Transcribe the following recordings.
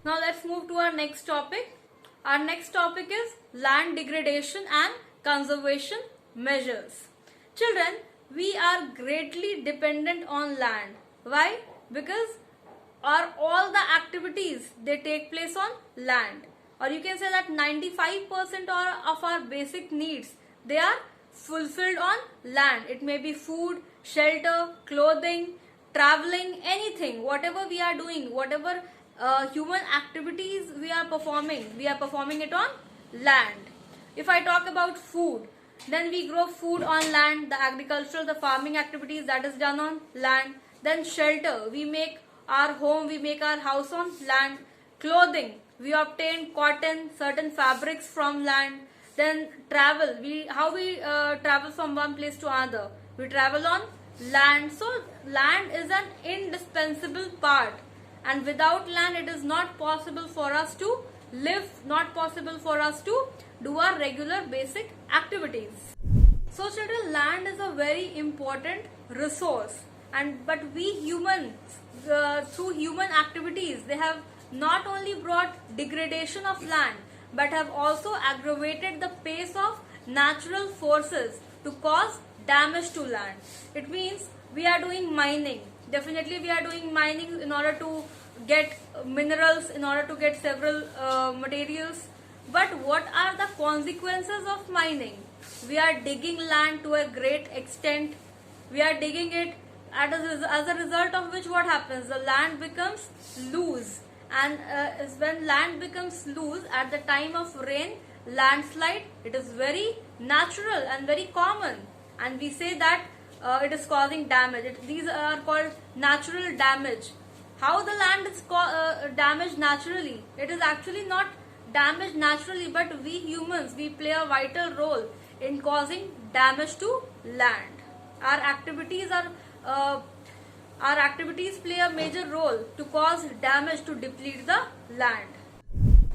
Now let's move to our next topic. Our next topic is land degradation and conservation measures. Children, we are greatly dependent on land. Why? Because all the activities they take place on land, or you can say that 95% of our basic needs they are fulfilled on land. It may be food, shelter, clothing, traveling, anything, whatever we are doing, whatever human activities we are performing it on land. If I talk about food, then we grow food on land. The agricultural, the farming activities that is done on land. Then shelter, we make our home, we make our house on land. Clothing, we obtain cotton, certain fabrics from land. Then travel, how we travel from one place to another, we travel on land. So land is an indispensable part, and without land it is not possible for us to live, not possible for us to do our regular basic activities. So children, land is a very important resource, but we humans through human activities they have not only brought degradation of land but have also aggravated the pace of natural forces to cause damage to land. It means we are doing mining. Definitely we are doing mining in order to get minerals, in order to get several materials. But what are the consequences of mining? We are digging land to a great extent. We are digging it as a result of which what happens? The land becomes loose, and when land becomes loose at the time of rain, landslide, it is very natural and very common, and we say that it is causing damage. These are called natural damage. How the land is damaged naturally? It is actually not damaged naturally, but we humans, we play a vital role in causing damage to land. Our activities play a major role to cause damage, to deplete the land.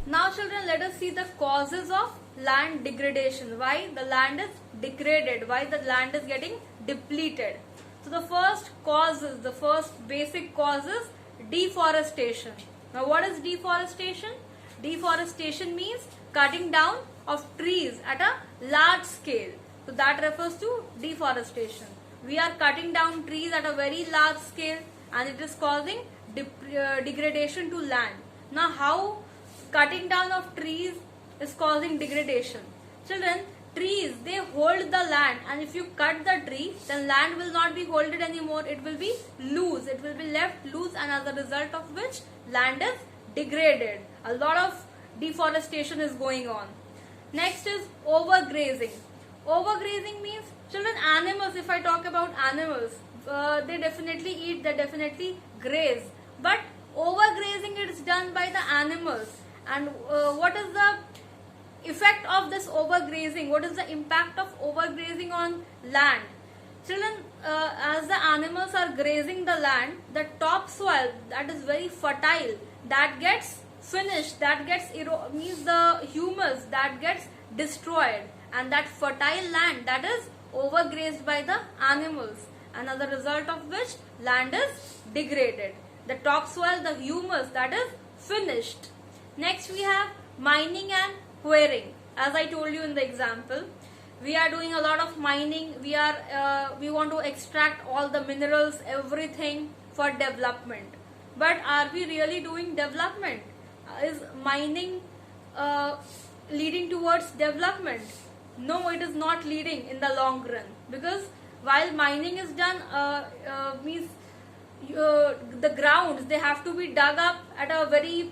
Now children, let us see the causes of land degradation. Why the land is degraded, why the land is getting depleted. So the first basic cause is deforestation. Now what is deforestation? Deforestation means cutting down of trees at a large scale. So that refers to deforestation. We are cutting down trees at a very large scale, and it is causing degradation to land. Now how cutting down of trees is causing degradation? Children, trees they hold the land, and if you cut the tree, then land will not be holded anymore. It will be loose, it will be left loose, and as a result of which land is degraded. A lot of deforestation is going on. Next is overgrazing. Overgrazing means, children, animals, if I talk about animals, they definitely eat, they definitely graze, but overgrazing is done by the animals. And what is the effect of this overgrazing? What is the impact of overgrazing on land? Children, as the animals are grazing the land, the topsoil that is very fertile, that gets finished, that gets means the humus that gets destroyed, and that fertile land that is overgrazed by the animals, and as a result of which land is degraded. The topsoil, the humus, that is finished. Next we have mining and quarrying. As I told you in the example, we are doing a lot of mining. We want to extract all the minerals, everything for development. But are we really doing development? Is mining leading towards development? No, it is not leading in the long run, because while mining is done, means the grounds they have to be dug up at a very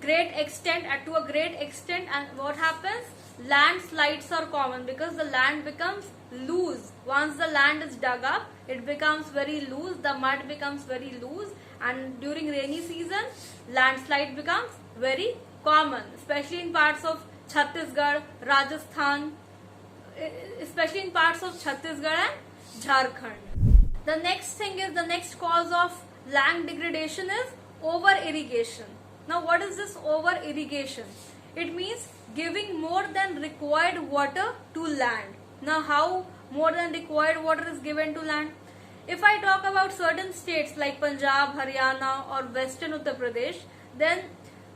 great extent, to a great extent, and what happens? Landslides are common because the land becomes loose. Once the land is dug up, it becomes very loose, the mud becomes very loose, and during rainy season, landslide becomes very common, especially in parts of Chhattisgarh, Rajasthan, especially in parts of Chhattisgarh and Jharkhand. The next cause of land degradation is over irrigation. Now what is this over irrigation? It means giving more than required water to land. Now how more than required water is given to land? If I talk about certain states like Punjab, Haryana or Western Uttar Pradesh, then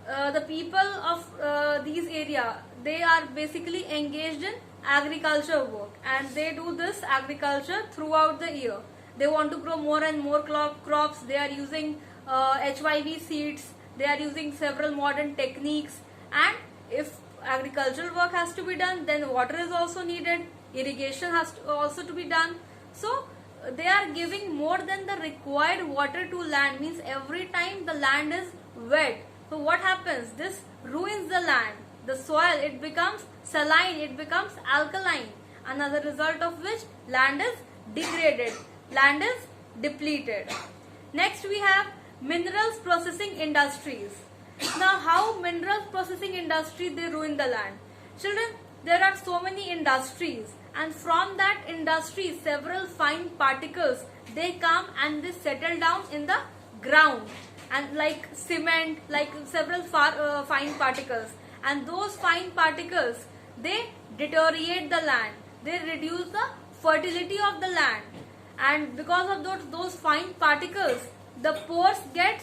the people of these area, they are basically engaged in agriculture work, and they do this agriculture throughout the year. They want to grow more and more crops. They are using HYV seeds. They are using several modern techniques, and if agricultural work has to be done, then water is also needed. Irrigation has to also to be done. So they are giving more than the required water to land, means every time the land is wet. So what happens? This ruins the land. The soil, it becomes saline, it becomes alkaline, and as a result of which land is degraded, land is depleted. Next we have minerals processing industries. Now how minerals processing industry, they ruin the land? Children, there are so many industries, and from that industry several fine particles, they come and they settle down in the ground, and like cement, like several fine particles, and those fine particles, they deteriorate the land, they reduce the fertility of the land, and because of those fine particles, the pores get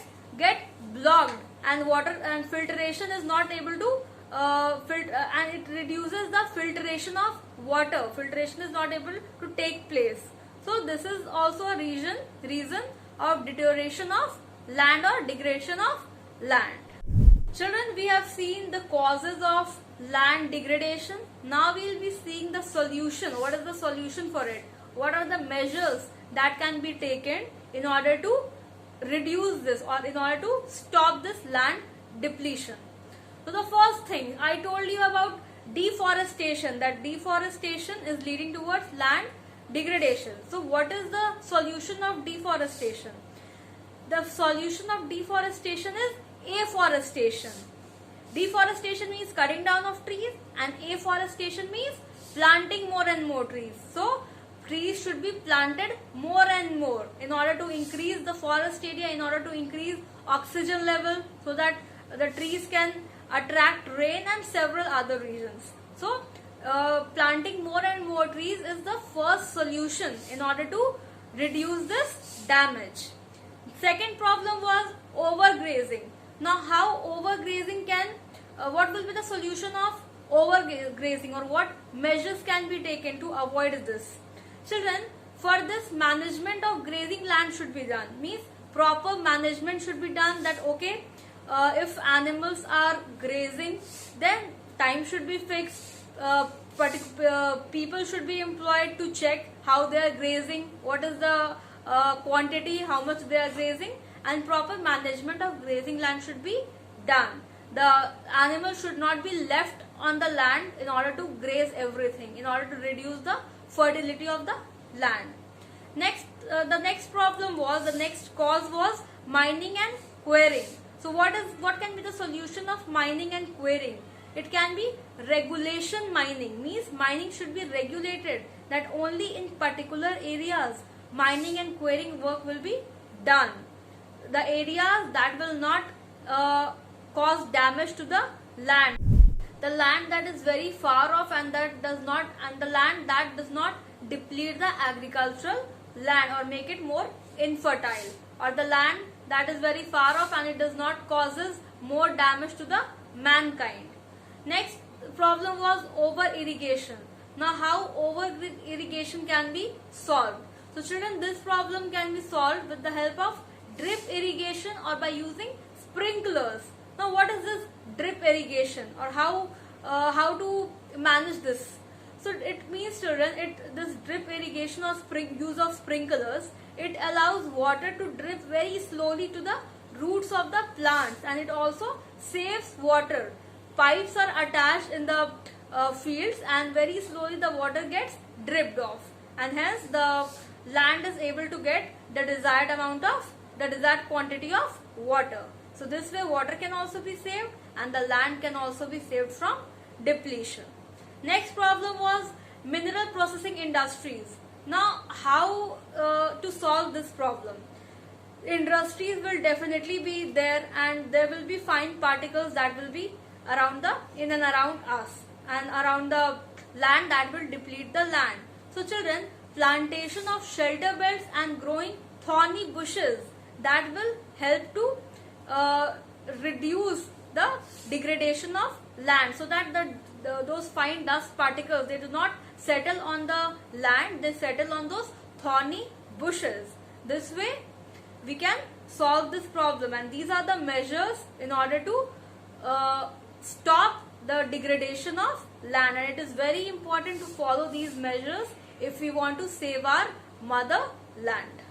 blocked, and water and filtration is not able to and it reduces the filtration of water. Filtration is not able to take place. So this is also a reason of deterioration of land or degradation of land. Children, we have seen the causes of land degradation. Now we will be seeing the solution. What is the solution for it? What are the measures that can be taken in order to reduce this, or in order to stop this land depletion? So the first thing I told you about deforestation, that deforestation is leading towards land degradation. So what is the solution of deforestation? The solution of deforestation is afforestation. Deforestation means cutting down of trees, and afforestation means planting more and more trees. So trees should be planted more and more in order to increase the forest area, in order to increase oxygen level, so that the trees can attract rain and several other reasons. So planting more and more trees is the first solution in order to reduce this damage. Second problem was overgrazing. Now how overgrazing can, what will be the solution of overgrazing, or what measures can be taken to avoid this? Children, for this, management of grazing land should be done. Means proper management should be done, that okay, if animals are grazing, then time should be fixed. People should be employed to check how they are grazing, what is the quantity, how much they are grazing, and proper management of grazing land should be done. The animals should not be left on the land in order to graze everything, in order to reduce the fertility of the land. Next, the next cause was mining and quarrying. So what can be the solution of mining and quarrying? It can be regulation mining, means mining should be regulated, that only in particular areas mining and quarrying work will be done. The areas that will not cause damage to the land. The land that is very far off and the land that does not deplete the agricultural land or make it more infertile, or the land that is very far off and it does not causes more damage to the mankind. Next problem was over irrigation. Now how over irrigation can be solved? So children, this problem can be solved with the help of drip irrigation or by using sprinklers. Now what is this drip irrigation, or how to manage this? So it means, children, this drip irrigation or use of sprinklers, it allows water to drip very slowly to the roots of the plants, and it also saves water. Pipes are attached in the fields, and very slowly the water gets dripped off, and hence the land is able to get the desired quantity of water. So this way water can also be saved and the land can also be saved from depletion. Next problem was mineral processing industries. Now how to solve this problem? Industries will definitely be there, and there will be fine particles that will be in and around us and around the land, that will deplete the land. So children, plantation of shelter beds and growing thorny bushes, that will help to reduce the degradation of land, so that those fine dust particles, they do not settle on the land, they settle on those thorny bushes. This way we can solve this problem, and these are the measures in order to stop the degradation of land, and it is very important to follow these measures if we want to save our mother land.